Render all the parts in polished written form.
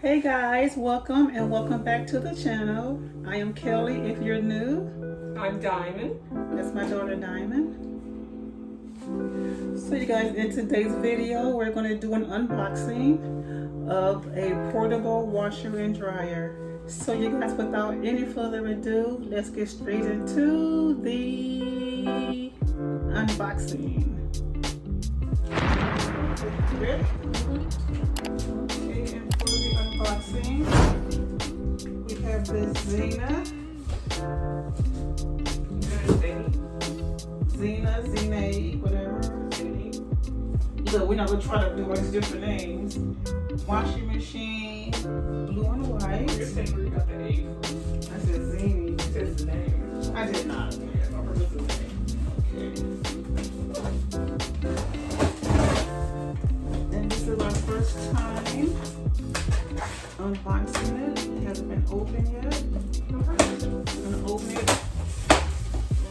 Hey guys, welcome back to the channel. I am Kelly. If you're new, I'm Diamond. that's my daughter Diamond. So you guys, in today's video, we're going to do an unboxing of a portable washer and dryer. So you guys, without any further ado, let's get straight into the unboxing. Ready? Okay, and for the unboxing, we have this Xena, whatever. Look, we're not gonna try to do all these different names. Washing machine, blue and white. You're saying you got the A first. I said Zini. It says the name. I did not. Yeah, I purpose the name. Okay. And this is our first time unboxing it. It hasn't been opened yet. I'm gonna open it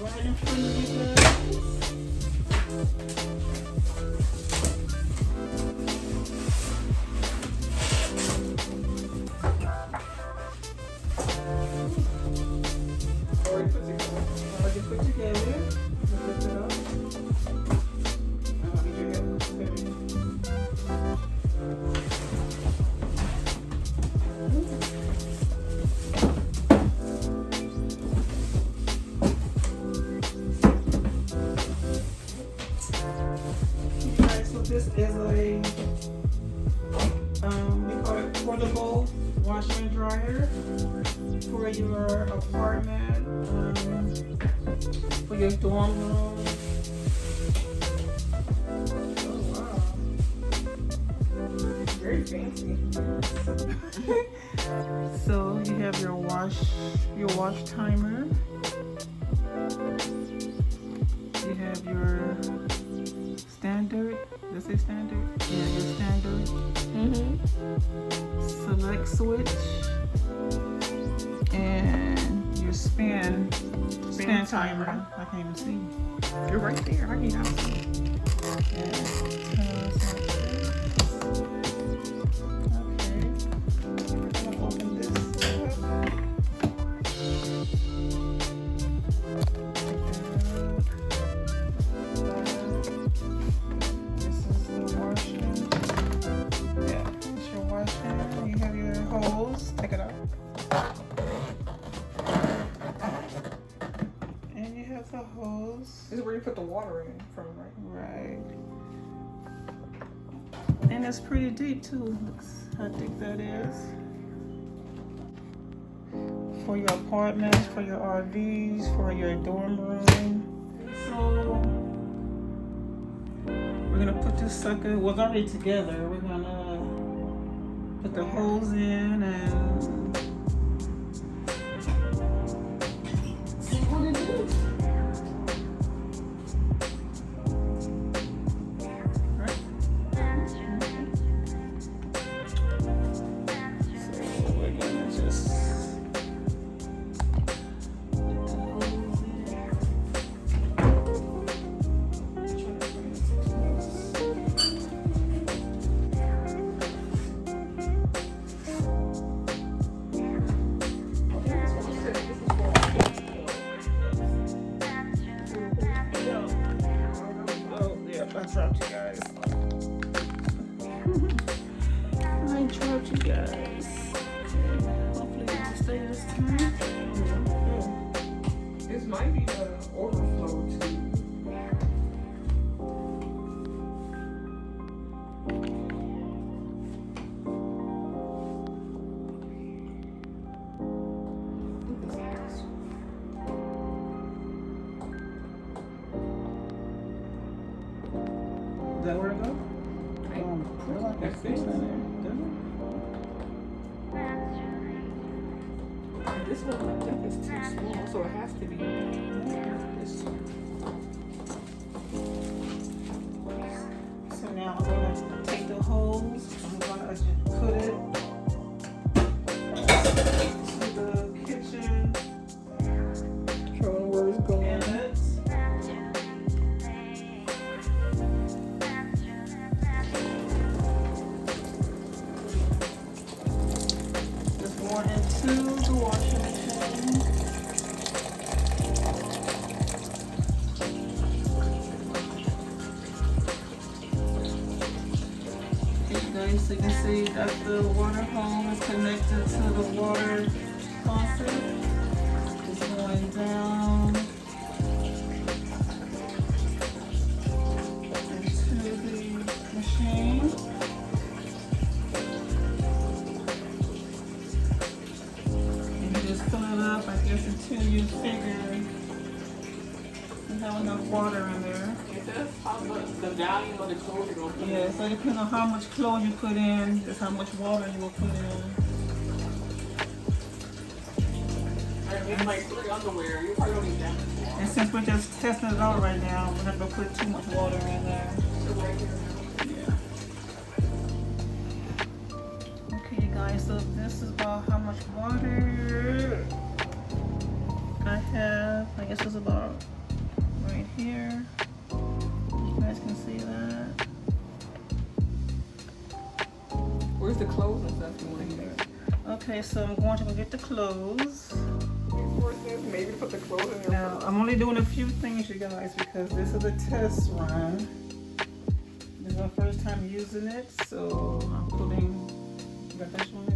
right in front of you guys. Already put together. Already put together. Lift it up. I don't need your help. Alright, so this is a we call it portable washer and dryer for your apartment, for your dorm room. Oh, wow. Very fancy. So you have your wash timer. You have your standard. Does it say standard? Yeah, your standard. Select switch. And your span timer. I can't even see. You're right there. I can see. And turn us like this. Okay. We're gonna open this up. This is the washer. Yeah, it's your washer. You have your hose. Take it out. And you have the hose. This is where you put the water in from, right? Right. And it's pretty deep too. Looks how deep that is. For your apartments, for your RVs, for your dorm room. So we're gonna put this sucker, well, it's already together. We're gonna put the hose in and see what it is. Right? So we're gonna just put the hose in. Try to bring it close. Oh, yeah, I dropped you guys. I dropped you guys. Hopefully it will stay this time. This might be the overflow too. Is that where it goes? That's it. This one I think is too small, so it has to be this one. So now I'm gonna take the hose. I'm gonna just put it to the kitchen Showing where it's going. inlet. more into the washing machine. Okay guys, so you can see that the water hose is connected to the water faucet. It's going down into the machine. Just fill it up, I guess, until you figure you have enough water in there. It says how much the volume of the clothes you're going to put in. Yeah, so depending on how much clothes you put in, that's how much water you will put in. It's like 3 underwear. You probably don't need that much water. And since we're just testing it out right now, we're not going to put too much water in there. So right here. Yeah. Okay, guys, so this is about how much water I have. I guess it's about right here. You guys can see that. Where's the clothes and stuff you want to use? Okay, so I'm going to go get the clothes. Maybe put the clothes in there. Now, I'm only doing a few things, you guys, because this is a test run. This is my first time using it, so I'm putting, you got that one?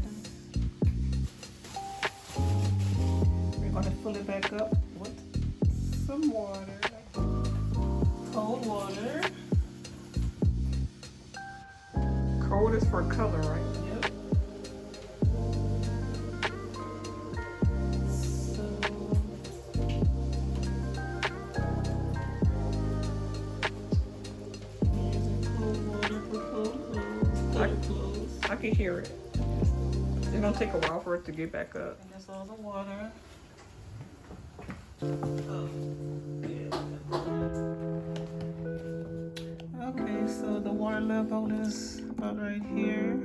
We're going to fill it back up with some water, cold water. Cold is for color, right? Yep. I can hear it. It's gonna take a while for it to get back up. And that's all the water. Okay, so the water level is about right here.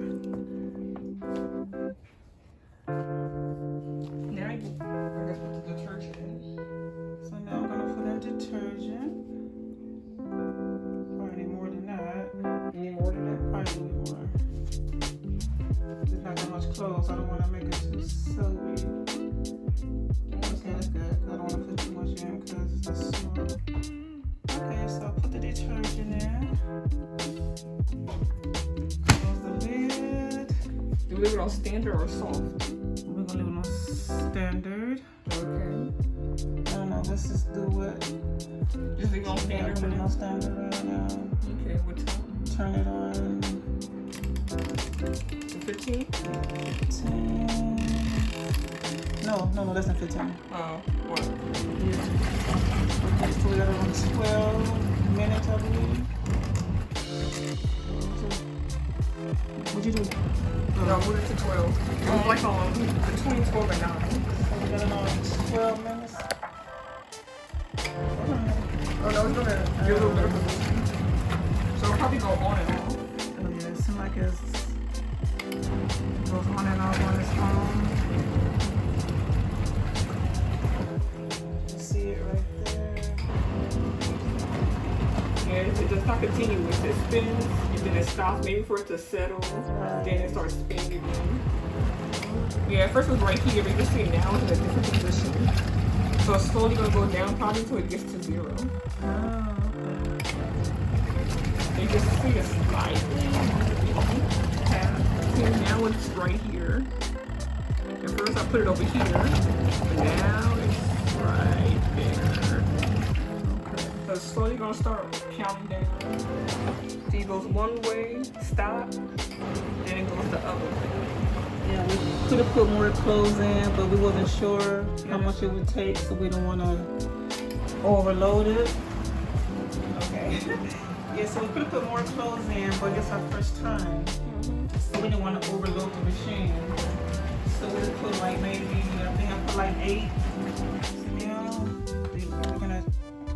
Now you, I guess, put the detergent in. So now I'm gonna put in detergent. Probably need more than that. You need more than that? Probably need more. There's not that much clothes. I don't want to make it too soapy. Okay, that's good. I don't want to put too much in because it's small. Okay, so I'll put the detergent in. Close the lid. Do we leave it on standard or soft? We're gonna leave it on standard. Okay. I don't know. Let's just do it. Just leave it on Yeah, standard. put it on standard right now. Okay, what time? Turn it on. 15? 10. No, less than 15. Oh, what? Yeah. Okay, so we got it on 12 minutes, I believe. What'd you do? No, I put it to 12. It was like on between 12 and 9. So we got it on 12 minutes. Oh, no, it's gonna get a little bit of position. So it'll probably go on and off. Oh yeah, it seems like it goes on and off on its own. You see it right there. Yeah, it does not continue. It spins, and then it stops, maybe for it to settle. Then it starts spinning again. Yeah, at first it was right here, but you can see it now it's in a different position. So it's slowly gonna go down probably until it gets to 0. Oh, You just see it slightly. See, now it's right here. At first I put it over here, but now it's right there. okay. So it's slowly gonna start counting down. See, it goes one way, stop, then it goes the other way. Yeah, we could have put more clothes in, but we wasn't sure how much it would take, so we don't want to overload it. Okay. Yeah, so we could have put more clothes in, but it's our first time, so we didn't want to overload the machine. So we just put like maybe, I think I put like 8. Yeah, we're gonna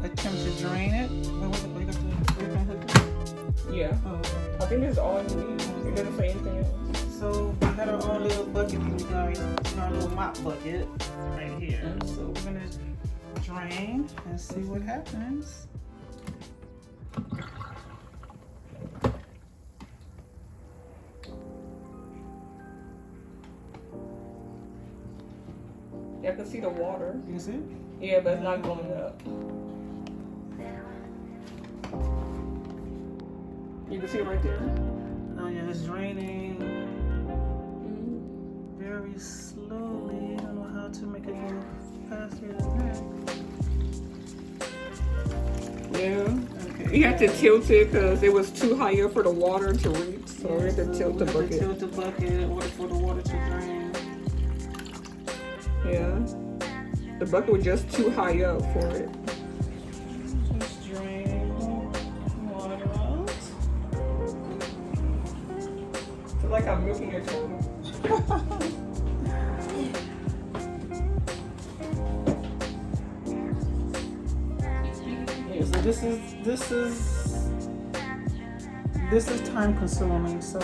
attempt to drain it. What you got to hook it? Yeah. Oh, okay. I think this is all you need. It doesn't say anything else. So we got our own little bucket for you guys, our little mop bucket right here. So we're gonna drain and see what happens. Yeah, I can see the water. Is it? Yeah, but it's not going up. You can see it right there. Oh yeah, it's draining very slowly. I don't know how to make it go faster than that. Yeah. Okay. You have to tilt it because it was too high up for the water to reach. So we have to tilt the bucket. Tilt the bucket in order for the water to drain. Yeah. The bucket was just too high up for it. Just drain water out. It's like I'm milking your chicken. Yeah, so this is time consuming, so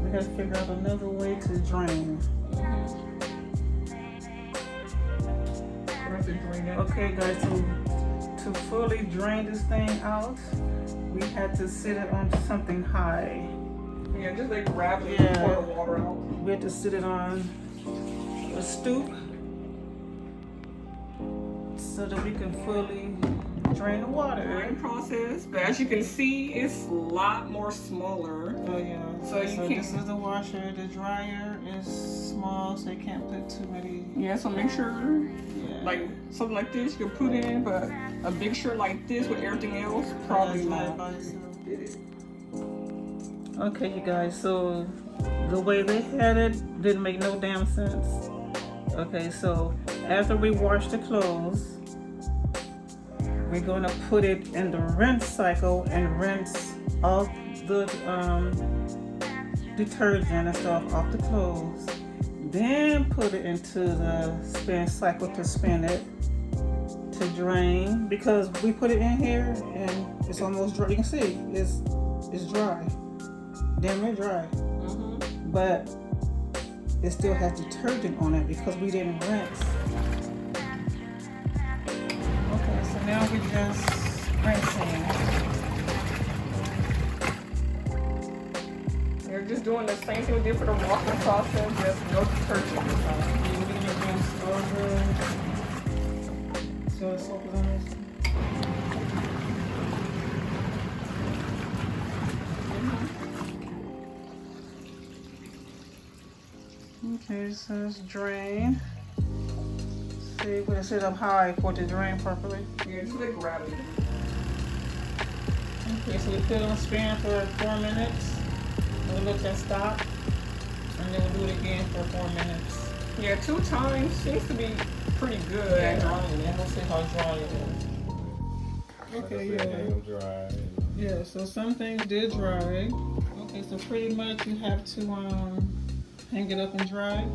we gotta figure out another way to drain. Okay guys, to fully drain this thing out, we had to sit it on something high. Yeah, just like grab it Yeah. and pour the water out. We had to sit it on a stoop so that we can fully drain the water. Drain process, but as you can see, it's a lot more smaller. Oh yeah. So you can't. This is the washer. The dryer is small, so you can't put too many. Yeah, so make sure, Yeah. like something like this, you can put in, but a big shirt like this with everything else, probably not. Okay, you guys. So the way they had it didn't make no damn sense. Okay, so after we wash the clothes, we're gonna put it in the rinse cycle and rinse all the detergent and stuff off the clothes. Then put it into the spin cycle to spin it to drain, because we put it in here and it's almost dry. You can see it's dry, damn near dry, but it still has detergent on it because we didn't rinse. Okay, so now we're just rinsing. You're just doing the same thing we did for the washing process, just no detergent this time. We're gonna rinse all the soap is on this. Okay, so it's drain. See, we can sit up high for it to drain properly. Yeah, just like grab it. Okay, so we put it on spin for 4 minutes. We'll let that stop. And then we'll do it again for 4 minutes. Yeah, 2 times seems to be pretty good at drying And it. we'll see how dry it is. Okay, yeah. Dry. Yeah, so some things did dry. Okay, so pretty much you have to hang it up and dry.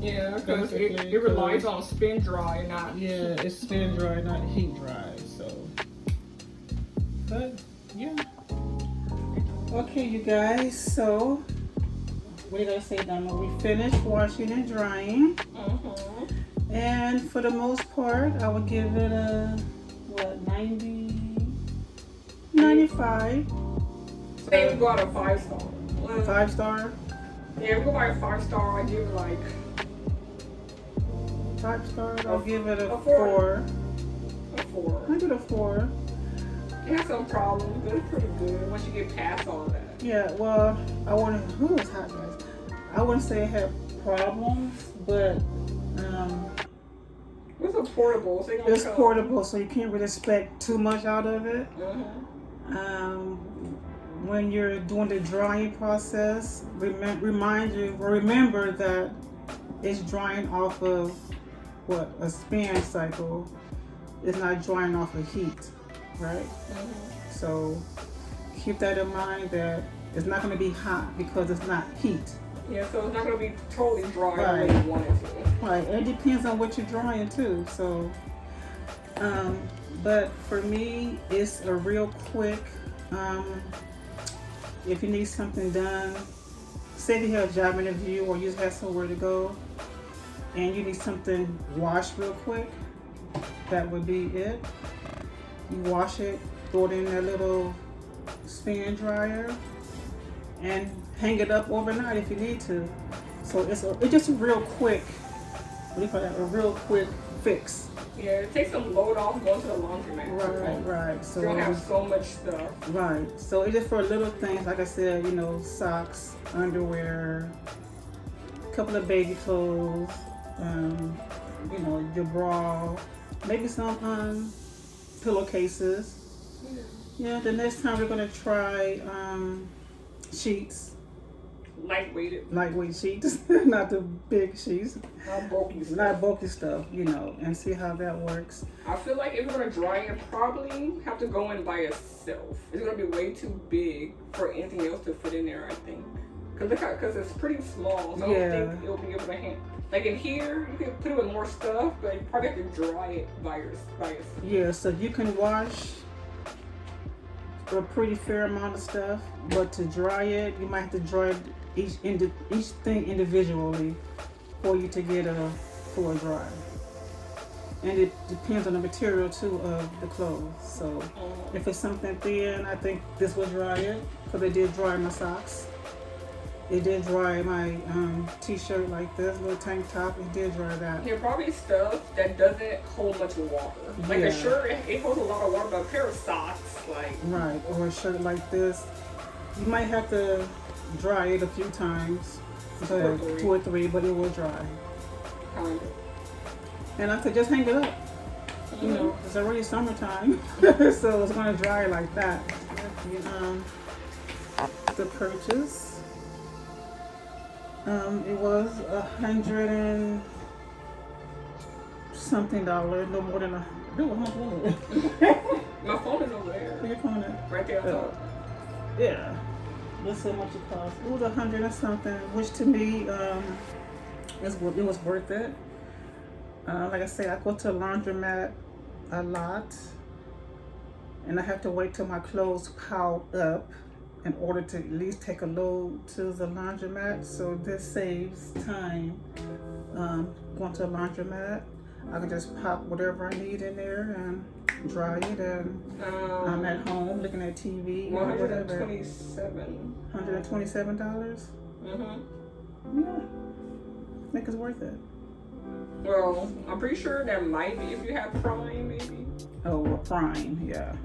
Yeah, because it Basically, relies on spin dry, not. Yeah, it's spin dry, not heat dry. So, but yeah. Okay, you guys. So, what did I say, Donna? We finished washing and drying, and for the most part, I would give it a 90, 95. Say we go out a 5-star. 5-star. Yeah, we go by a 5-star. I give it like 5-star. I'll give it a a 4. a 4. I give it a 4. It has some problems, but it's pretty good once you get past all that. Yeah, well, I wouldn't. Who is hot, guys? I wouldn't say it had problems, but It's a portable, so it's portable, so you can't really expect too much out of it. When you're doing the drying process, remember that it's drying off of a spin cycle. It's not drying off of heat, right? So keep that in mind, that it's not going to be hot because it's not heat. Yeah, so it's not going to be totally dry Right. the way you want it to. Right, it depends on what you're drying too. So, but for me, it's a real quick. If you need something done, say if you have a job interview or you just have somewhere to go, and you need something washed real quick, that would be it. You wash it, throw it in that little spin dryer, and hang it up overnight if you need to. So it's just a real quick, what do you call that? A real quick fix. Yeah, it takes some load off going to the laundromat. Right. So you don't have so much stuff. Right. So it's just for little things, like I said, you know, socks, underwear, a couple of baby clothes, you know, your bra, maybe some pillowcases. Yeah, the next time we're gonna try sheets. Lightweight sheets, not the big sheets. Not bulky stuff, you know, and see how that works. I feel like if we're gonna dry it, probably have to go in by itself. It's gonna be way too big for anything else to fit in there, I think. Cause it's pretty small, so I don't think it'll be able to handle. Like in here, you can put it with more stuff, but you probably have to dry it by yourself. Yeah, so you can wash a pretty fair amount of stuff, but to dry it, you might have to dry each thing individually for you to get a full dry. And it depends on the material too of the clothes. So if it's something thin, I think this will dry it, because it did dry my socks. It did dry my t-shirt like this, little tank top. It did dry that. Yeah, probably stuff that doesn't hold much water. Like a shirt, it holds a lot of water, but a pair of socks, like... Right, or a shirt like this. You might have to dry it a few times. 2 or 3, but it will dry. Kind of. And I could just hang it up. You know, it's already summertime, so it's going to dry like that. The purchase. It was $100 and something, no more than how much was it? My phone is over there. Where your phone at? Right there on top. Yeah. Let's see how much it cost. It was $100 and something, which to me, it was worth it. Like I said, I go to a laundromat a lot, and I have to wait till my clothes pile up in order to at least take a load to the laundromat. So this saves time. Going to a laundromat, I can just pop whatever I need in there and dry it, and I'm at home looking at TV or whatever. $127. Yeah, I think it's worth it. Well, I'm pretty sure that might be if you have Prime, maybe. Oh, well, Prime, yeah.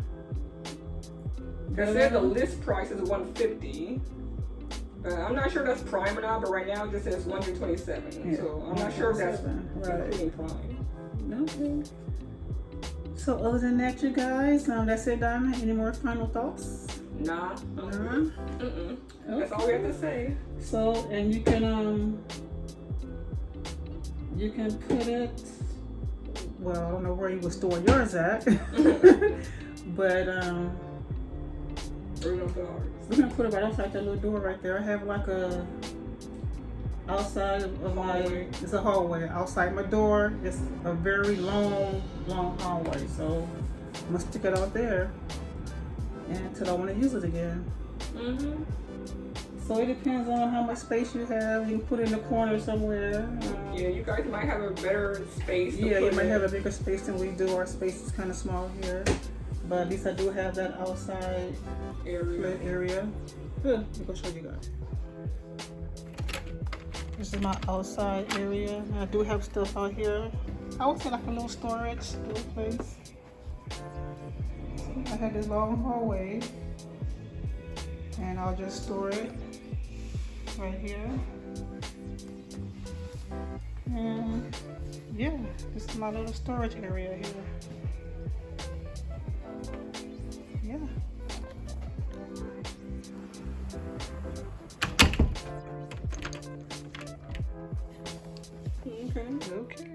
It said the list price is $150. I'm not sure that's Prime or not, but right now it just says $127. Yeah. So I'm not sure if that's including Prime. Okay. So other than that, you guys, that's it, Donna. Any more final thoughts? Nah. Okay. That's all we have to say. So, and you can put it, well, I don't know where you would store yours at, but we're gonna put it right outside that little door right there. I have like a outside of my, it's a hallway outside my door. It's a very long hallway, so I'm gonna stick it out there until I want to use it again. So it depends on how much space you have. You can put it in the corner somewhere. Yeah, you guys might have a better space. Yeah, you might have a bigger space than we do. Our space is kind of small here, but at least I do have that outside area. Good. I'm gonna show you guys. This is my outside area. I do have stuff out here. I would say like a little storage, little place. I have this long hallway, and I'll just store it right here. And yeah, this is my little storage area here. Yeah. Okay.